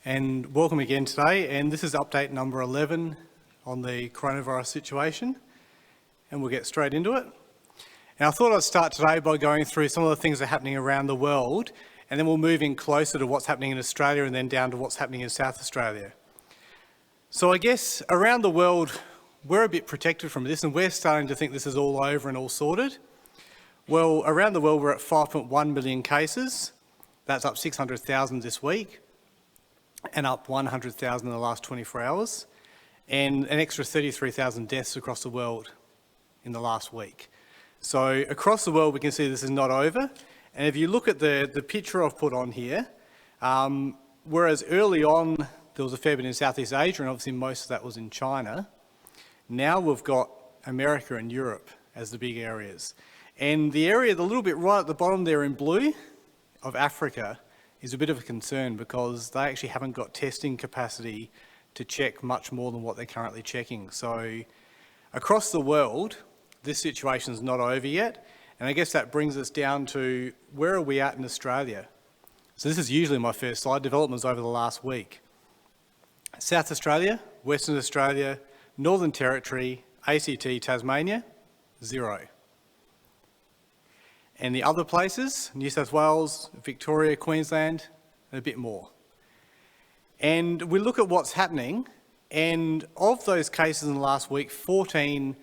and welcome again today. And this is update number 11 on the coronavirus situation, and we'll get straight into it. And I thought I'd start today by going through some of the things that are happening around the world, and then we'll move in closer to what's happening in Australia and then down to what's happening in South Australia. So I guess around the world, we're a bit protected from this, and we're starting to think this is all over and all sorted. Well, around the world, we're at 5.1 million cases. That's up 600,000 this week, and up 100,000 in the last 24 hours, and an extra 33,000 deaths across the world in the last week. So across the world, we can see this is not over. And if you look at the picture I've put on here, whereas early on there was a fair bit in Southeast Asia, and obviously most of that was in China, now we've got America and Europe as the big areas. And the area, the little bit right at the bottom there in blue, of Africa, is a bit of a concern because they actually haven't got testing capacity to check much more than what they're currently checking. So across the world, this situation is not over yet. And I guess that brings us down to where are we at in Australia? So this is usually my first slide, developments over the last week. South Australia, Western Australia, Northern Territory, ACT, Tasmania, 0. And the other places, New South Wales, Victoria, Queensland, and a bit more. And we look at what's happening, and of those cases in the last week, 14,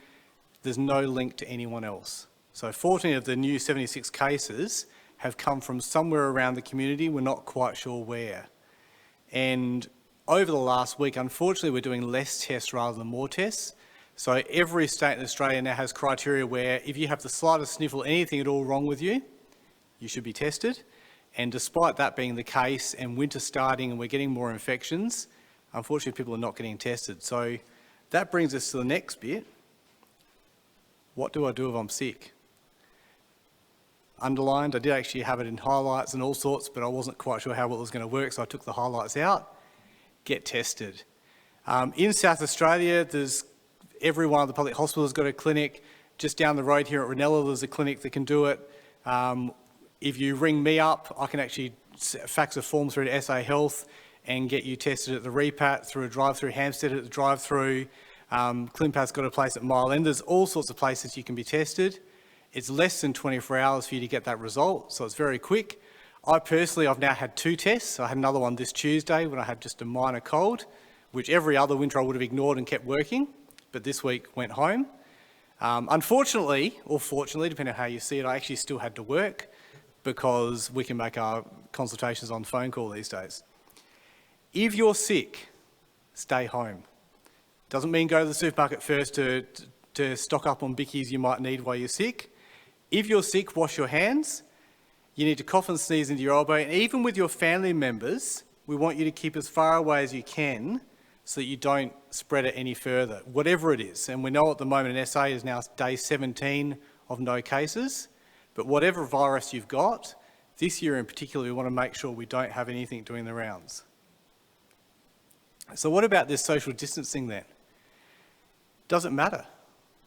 there's no link to anyone else. So 14 of the new 76 cases have come from somewhere around the community, we're not quite sure where. And over the last week, unfortunately, we're doing less tests rather than more tests. So every state in Australia now has criteria where if you have the slightest sniffle, anything at all wrong with you, you should be tested. And despite that being the case and winter starting and we're getting more infections, unfortunately people are not getting tested. So that brings us to the next bit. What do I do if I'm sick? Underlined, I did actually have it in highlights and all sorts, but I wasn't quite sure how well it was going to work, so I took the highlights out. Get tested. In South Australia, every one of the public hospitals has got a clinic. Just down the road here at Ranella, there's a clinic that can do it. If you ring me up, I can actually fax a form through to SA Health and get you tested at the Repat, through a drive-through, Hampstead at the drive-through. Climpat's got a place at Mile End. There's all sorts of places you can be tested. It's less than 24 hours for you to get that result, so it's very quick. I've now had 2 tests. I had another one this Tuesday when I had just a minor cold, which every other winter I would have ignored and kept working, but this week went home. Unfortunately, or fortunately, depending on how you see it, I actually still had to work because we can make our consultations on phone call these days. If you're sick, stay home. Doesn't mean go to the supermarket first to stock up on bickies you might need while you're sick. If you're sick, wash your hands. You need to cough and sneeze into your elbow, and even with your family members, we want you to keep as far away as you can so that you don't spread it any further, whatever it is. And we know at the moment in SA is now day 17 of no cases, but whatever virus you've got, this year in particular, we want to make sure we don't have anything doing the rounds. So what about this social distancing then? Does it matter?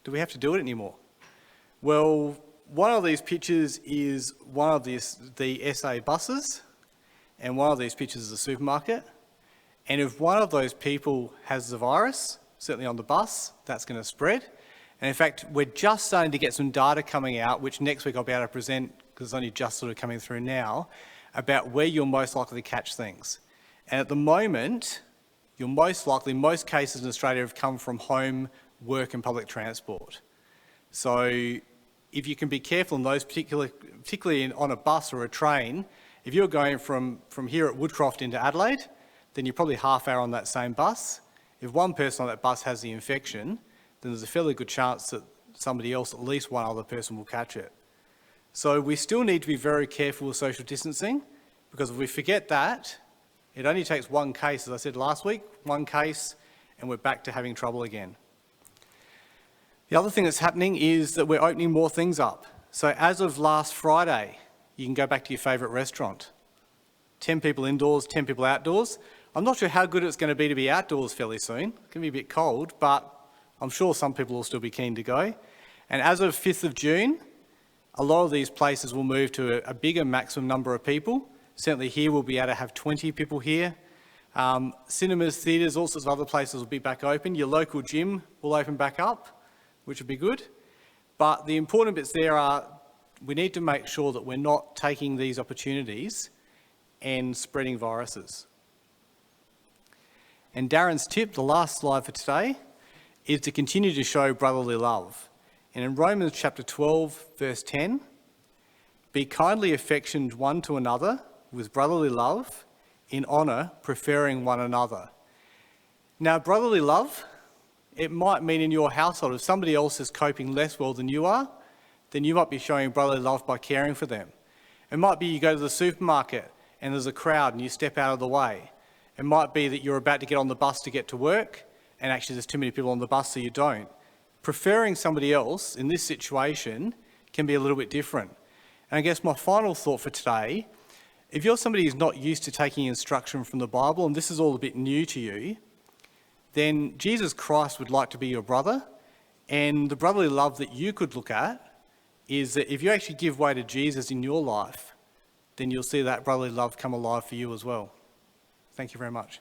Do we have to do it anymore? Well, one of these pictures is one of the SA buses, and one of these pictures is a supermarket. And if one of those people has the virus, certainly on the bus, that's going to spread. And in fact, we're just starting to get some data coming out, which next week I'll be able to present, because it's only just sort of coming through now, about where you're most likely to catch things. And at the moment, most cases in Australia have come from home, work and public transport. So if you can be careful in those particularly on a bus or a train, if you're going from here at Woodcroft into Adelaide, then you're probably half hour on that same bus. If one person on that bus has the infection, then there's a fairly good chance that somebody else, at least one other person, will catch it. So we still need to be very careful with social distancing, because if we forget that, it only takes one case, as I said last week, one case, and we're back to having trouble again. The other thing that's happening is that we're opening more things up. So as of last Friday, you can go back to your favourite restaurant. 10 people indoors, 10 people outdoors. I'm not sure how good it's going to be outdoors fairly soon. It's going to be a bit cold, but I'm sure some people will still be keen to go. And as of 5th of June, a lot of these places will move to a bigger maximum number of people. Certainly here we'll be able to have 20 people here. Cinemas, theatres, all sorts of other places will be back open. Your local gym will open back up, which would be good. But the important bits there are we need to make sure that we're not taking these opportunities and spreading viruses. And Darren's tip, the last slide for today, is to continue to show brotherly love. And in Romans chapter 12, verse 10, be kindly affectioned one to another with brotherly love, in honour, preferring one another. Now, brotherly love, it might mean in your household, if somebody else is coping less well than you are, then you might be showing brotherly love by caring for them. It might be you go to the supermarket and there's a crowd and you step out of the way. It might be that you're about to get on the bus to get to work and actually there's too many people on the bus so you don't. Preferring somebody else in this situation can be a little bit different. And I guess my final thought for today, if you're somebody who's not used to taking instruction from the Bible and this is all a bit new to you, then Jesus Christ would like to be your brother, and the brotherly love that you could look at is that if you actually give way to Jesus in your life, then you'll see that brotherly love come alive for you as well. Thank you very much.